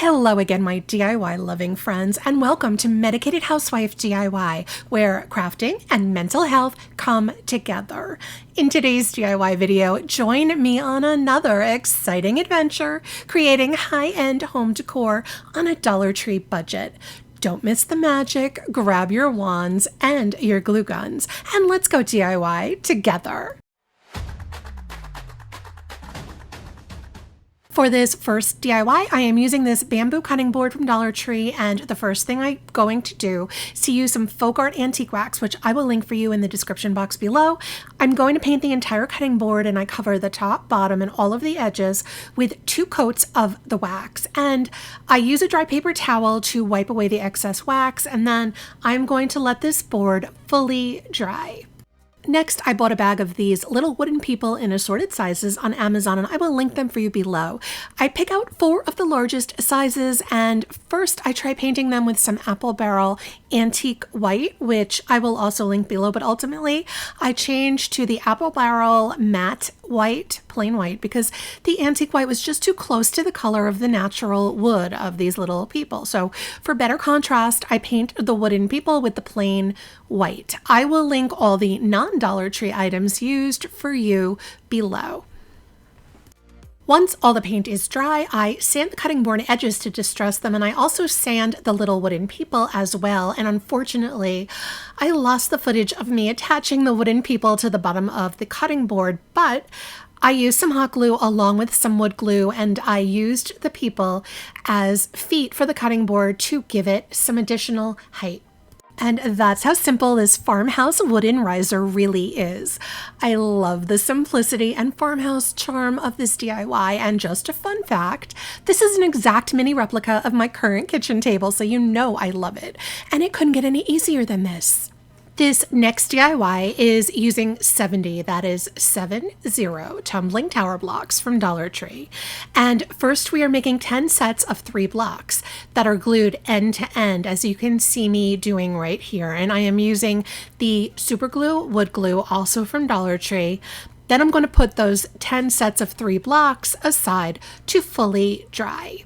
Hello again, my DIY loving friends, and welcome to Medicated Housewife DIY, where crafting and mental health come together. In today's DIY video, join me on another exciting adventure, creating high-end home decor on a Dollar Tree budget. Don't miss the magic, grab your wands and your glue guns, and let's go DIY together. For this first DIY, I am using this bamboo cutting board from Dollar Tree, and the first thing I'm going to do is to use some Faux art antique wax, which I will link for you in the description box below. I'm going to paint the entire cutting board, and I cover the top, bottom, and all of the edges with 2 coats of the wax. And I use a dry paper towel to wipe away the excess wax, and then I'm going to let this board fully dry. Next, I bought a bag of these little wooden people in assorted sizes on Amazon, and I will link them for you below. I pick out 4 of the largest sizes, and first I try painting them with some apple barrel antique white, which I will also link below, but ultimately I changed to the apple barrel matte white, plain white, because the antique white was just too close to the color of the natural wood of these little people. So for better contrast, I paint the wooden people with the plain white. I will link all the non-Dollar Tree items used for you below. Once all the paint is dry, I sand the cutting board edges to distress them, and I also sand the little wooden people as well. And unfortunately, I lost the footage of me attaching the wooden people to the bottom of the cutting board, but I used some hot glue along with some wood glue, and I used the people as feet for the cutting board to give it some additional height. And that's how simple this Farmhouse wooden riser really is. I love the simplicity and farmhouse charm of this DIY, and just a fun fact, this is an exact mini replica of my current kitchen table, so you know I love it. And it couldn't get any easier than this. This next DIY is using 70, that is 70, Tumbling Tower Blocks from Dollar Tree. And first we are making 10 sets of 3 blocks that are glued end to end, as you can see me doing right here. And I am using the super glue, wood glue, also from Dollar Tree. Then I'm going to put those 10 sets of 3 blocks aside to fully dry.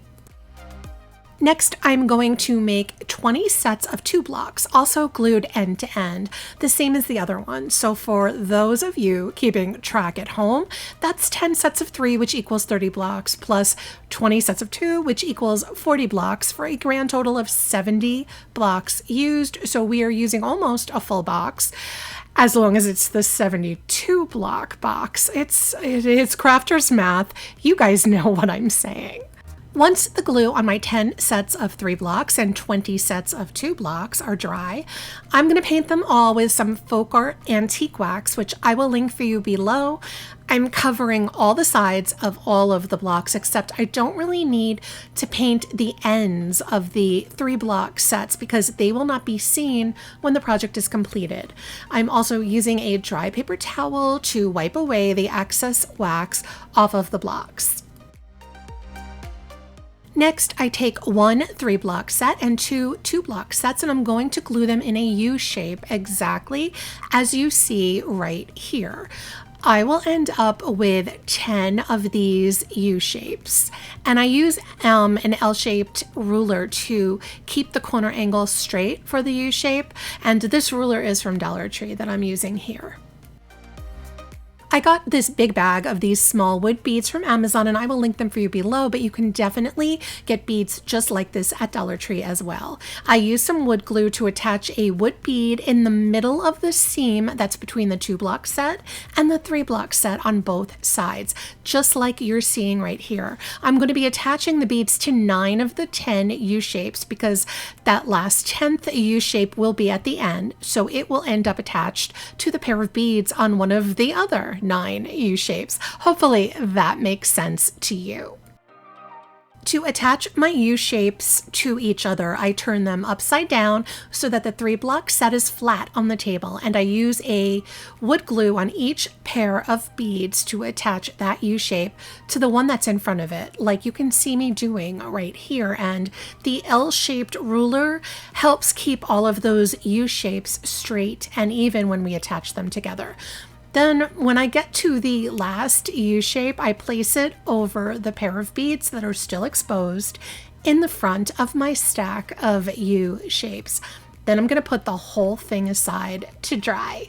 Next, I'm going to make 20 sets of 2 blocks, also glued end to end, the same as the other one. So for those of you keeping track at home, that's 10 sets of 3, which equals 30 blocks, plus 20 sets of 2, which equals 40 blocks, for a grand total of 70 blocks used. So we are using almost a full box, as long as it's the 72 block box. It's crafter's math. You guys know what I'm saying. Once the glue on my 10 sets of 3 blocks and 20 sets of 2 blocks are dry, I'm going to paint them all with some Faux art antique wax, which I will link for you below. I'm covering all the sides of all of the blocks, except I don't really need to paint the ends of the 3 block sets because they will not be seen when the project is completed. I'm also using a dry paper towel to wipe away the excess wax off of the blocks. Next, I take 1 3-block set and 2 2-block sets, and I'm going to glue them in a U shape exactly as you see right here. I will end up with 10 of these U shapes, and I use an L-shaped ruler to keep the corner angle straight for the U shape, and this ruler is from Dollar Tree that I'm using here. I got this big bag of these small wood beads from Amazon, and I will link them for you below, but you can definitely get beads just like this at Dollar Tree as well. I used some wood glue to attach a wood bead in the middle of the seam that's between the 2-block set and the 3-block set on both sides, just like you're seeing right here. I'm going to be attaching the beads to 9 of the 10 U-shapes because that last 10th U-shape will be at the end, so it will end up attached to the pair of beads on one of the other 9 U-shapes. Hopefully that makes sense to you. To attach my U-shapes to each other, I turn them upside down so that the 3-block set is flat on the table, and I use a wood glue on each pair of beads to attach that U-shape to the one that's in front of it, like you can see me doing right here. And the L-shaped ruler helps keep all of those U-shapes straight and even when we attach them together. Then when I get to the last U shape, I place it over the pair of beads that are still exposed in the front of my stack of U shapes. Then I'm going to put the whole thing aside to dry.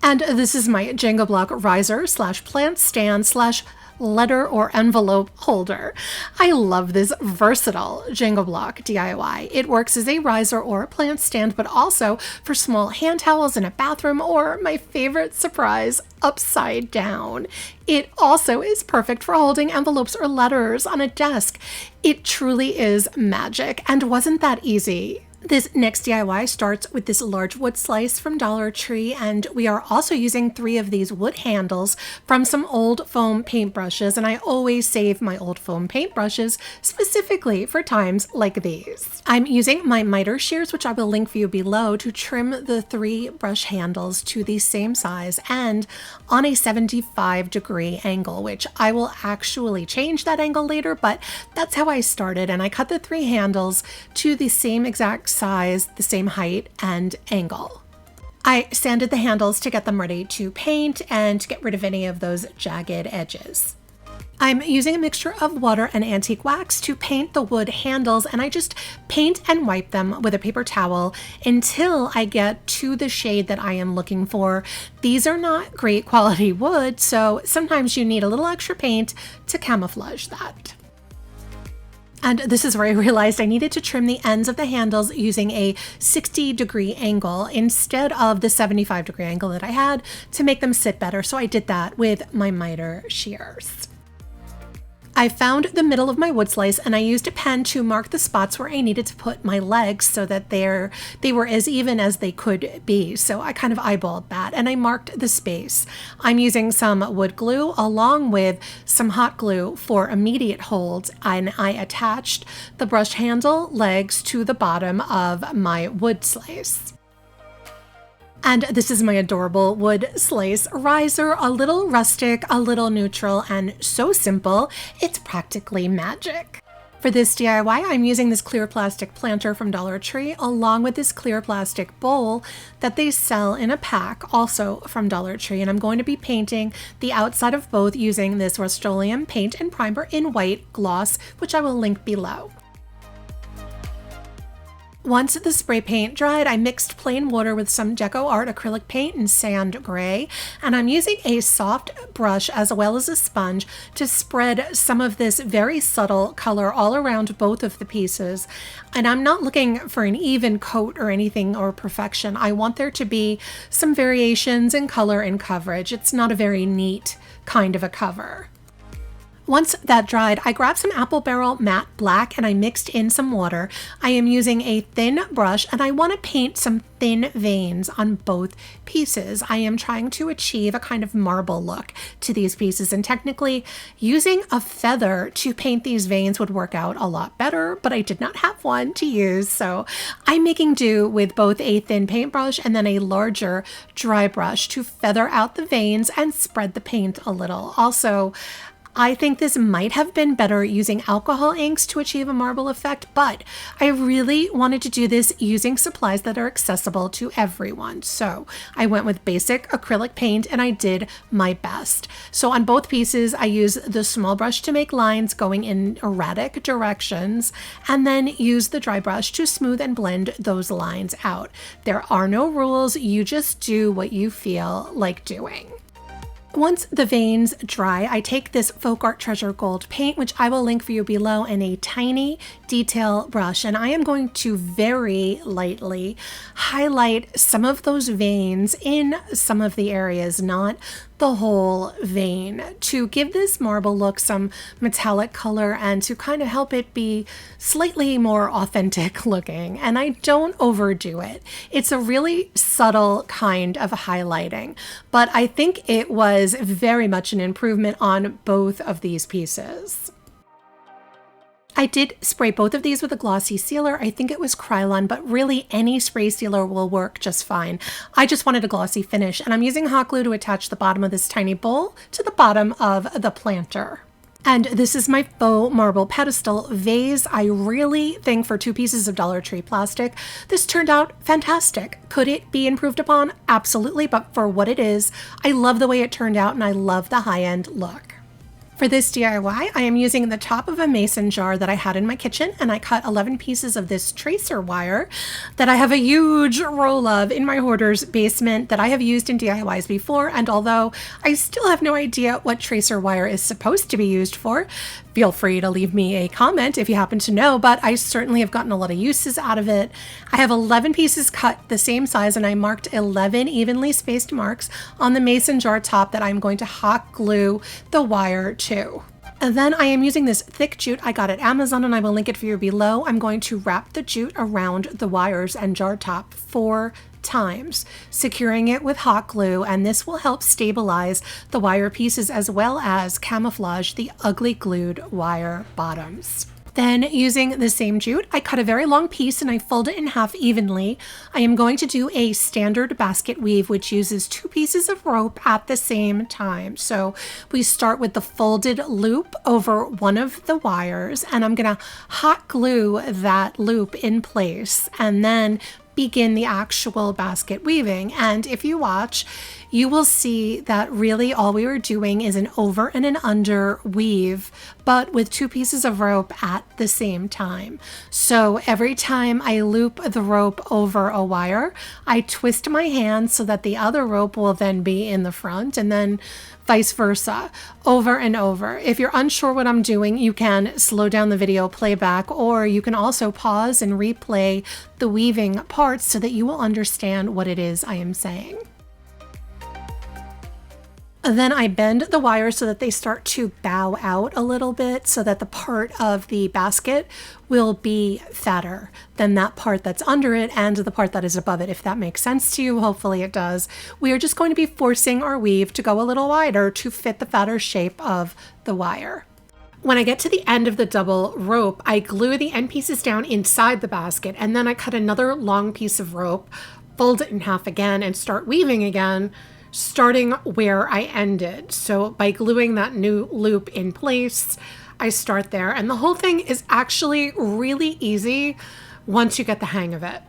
And this is my Jenga block riser / plant stand / letter or envelope holder. I love this versatile Jenga block DIY. It works as a riser or a plant stand, but also for small hand towels in a bathroom, or my favorite surprise, upside down. It also is perfect for holding envelopes or letters on a desk. It truly is magic, and wasn't that easy? This next DIY starts with this large wood slice from Dollar Tree, and we are also using 3 of these wood handles from some old foam paintbrushes, and I always save my old foam paintbrushes specifically for times like these. I'm using my miter shears, which I will link for you below, to trim the 3 brush handles to the same size and on a 75-degree angle, which I will actually change that angle later, but that's how I started, and I cut the 3 handles to the same exact size, the same height and angle. I sanded the handles to get them ready to paint and to get rid of any of those jagged edges. I'm using a mixture of water and antique wax to paint the wood handles, and I just paint and wipe them with a paper towel until I get to the shade that I am looking for. These are not great quality wood, so sometimes you need a little extra paint to camouflage that. And this is where I realized I needed to trim the ends of the handles using a 60-degree angle instead of the 75-degree angle that I had to make them sit better. So I did that with my miter shears. I found the middle of my wood slice, and I used a pen to mark the spots where I needed to put my legs so that they were as even as they could be. So I kind of eyeballed that, and I marked the space. I'm using some wood glue along with some hot glue for immediate holds, and I attached the brush handle legs to the bottom of my wood slice. And this is my adorable wood slice riser, a little rustic, a little neutral, and so simple, it's practically magic. For this DIY, I'm using this clear plastic planter from Dollar Tree, along with this clear plastic bowl that they sell in a pack, also from Dollar Tree, and I'm going to be painting the outside of both using this Rust-Oleum paint and primer in white gloss, which I will link below. Once the spray paint dried, I mixed plain water with some Deco Art acrylic paint and sand gray, and I'm using a soft brush as well as a sponge to spread some of this very subtle color all around both of the pieces. And I'm not looking for an even coat or anything or perfection. I want there to be some variations in color and coverage. It's not a very neat kind of a cover. Once that dried, I grabbed some Apple Barrel Matte Black and I mixed in some water. I am using a thin brush and I want to paint some thin veins on both pieces. I am trying to achieve a kind of marble look to these pieces, and technically using a feather to paint these veins would work out a lot better, but I did not have one to use, so I'm making do with both a thin paintbrush and then a larger dry brush to feather out the veins and spread the paint a little. Also, I think this might have been better using alcohol inks to achieve a marble effect, but I really wanted to do this using supplies that are accessible to everyone. So I went with basic acrylic paint and I did my best. So on both pieces, I used the small brush to make lines going in erratic directions and then use the dry brush to smooth and blend those lines out. There are no rules, you just do what you feel like doing. Once the veins dry, I take this Folk Art Treasure Gold paint, which I will link for you below, and a tiny detail brush, and I am going to very lightly highlight some of those veins in some of the areas, not the whole vein, to give this marble look some metallic color and to kind of help it be slightly more authentic looking. And I don't overdo it. It's a really subtle kind of highlighting, but I think it was very much an improvement on both of these pieces. I did spray both of these with a glossy sealer. I think it was Krylon, but really any spray sealer will work just fine. I just wanted a glossy finish, and I'm using hot glue to attach the bottom of this tiny bowl to the bottom of the planter. And this is my faux marble pedestal vase. I really think for 2 pieces of Dollar Tree plastic, this turned out fantastic. Could it be improved upon? Absolutely, but for what it is, I love the way it turned out and I love the high-end look. For this DIY, I am using the top of a mason jar that I had in my kitchen, and I cut 11 pieces of this tracer wire that I have a huge roll of in my hoarder's basement that I have used in DIYs before, and although I still have no idea what tracer wire is supposed to be used for, feel free to leave me a comment if you happen to know, but I certainly have gotten a lot of uses out of it. I have 11 pieces cut the same size, and I marked 11 evenly spaced marks on the mason jar top that I'm going to hot glue the wire to. And then I am using this thick jute I got at Amazon, and I will link it for you below. I'm going to wrap the jute around the wires and jar top 4 times, securing it with hot glue, and this will help stabilize the wire pieces as well as camouflage the ugly glued wire bottoms. Then, using the same jute, I cut a very long piece and I fold it in half evenly. I am going to do a standard basket weave, which uses 2 pieces of rope at the same time. So we start with the folded loop over one of the wires, and I'm going to hot glue that loop in place and then begin the actual basket weaving. And if you watch, you will see that really all we were doing is an over and an under weave, but with 2 pieces of rope at the same time. So every time I loop the rope over a wire, I twist my hand so that the other rope will then be in the front, and then vice versa, over and over. If you're unsure what I'm doing, you can slow down the video playback, or you can also pause and replay the weaving parts so that you will understand what it is I am saying. Then I bend the wires so that they start to bow out a little bit so that the part of the basket will be fatter than that part that's under it and the part that is above it. If that makes sense to you, hopefully it does. We are just going to be forcing our weave to go a little wider to fit the fatter shape of the wire. When I get to the end of the double rope, I glue the end pieces down inside the basket, and then I cut another long piece of rope, fold it in half again, and start weaving again, starting where I ended. So by gluing that new loop in place, I start there. And the whole thing is actually really easy once you get the hang of it.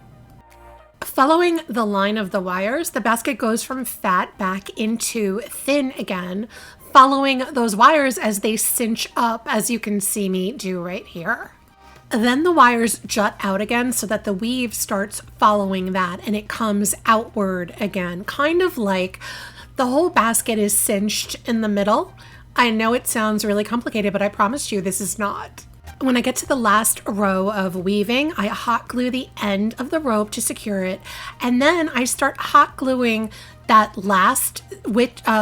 Following the line of the wires, the basket goes from fat back into thin again, following those wires as they cinch up, as you can see me do right here. Then the wires jut out again so that the weave starts following that and it comes outward again, kind of like the whole basket is cinched in the middle. I know it sounds really complicated, but I promise you this is not. When I get to the last row of weaving, I hot glue the end of the rope to secure it, and then I start hot gluing that last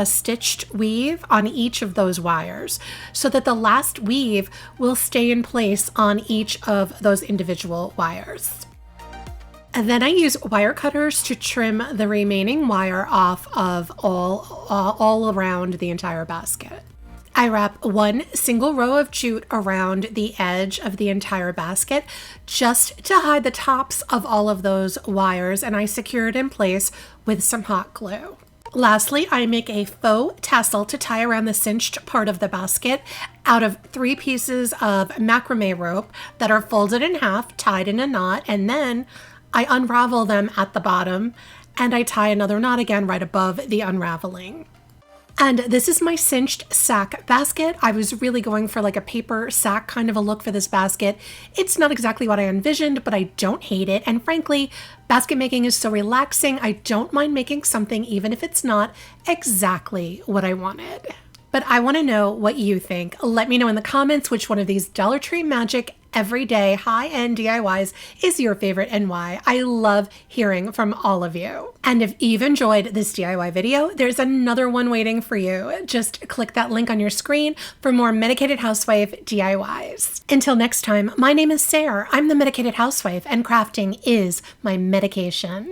stitched weave on each of those wires so that the last weave will stay in place on each of those individual wires. And then I use wire cutters to trim the remaining wire off of all around the entire basket. I wrap one single row of jute around the edge of the entire basket just to hide the tops of all of those wires, and I secure it in place with some hot glue. Lastly, I make a faux tassel to tie around the cinched part of the basket out of 3 pieces of macrame rope that are folded in half, tied in a knot, and then I unravel them at the bottom and I tie another knot again right above the unraveling. And this is my cinched sack basket. I was really going for like a paper sack kind of a look for this basket. It's not exactly what I envisioned, but I don't hate it. And frankly, basket making is so relaxing. I don't mind making something even if it's not exactly what I wanted. But I want to know what you think. Let me know in the comments which one of these Dollar Tree magic everyday high-end DIYs is your favorite and why. I love hearing from all of you. And if you've enjoyed this DIY video, there's another one waiting for you. Just click that link on your screen for more Medicated Housewife DIYs. Until next time, my name is Sarah. I'm the Medicated Housewife, and crafting is my medication.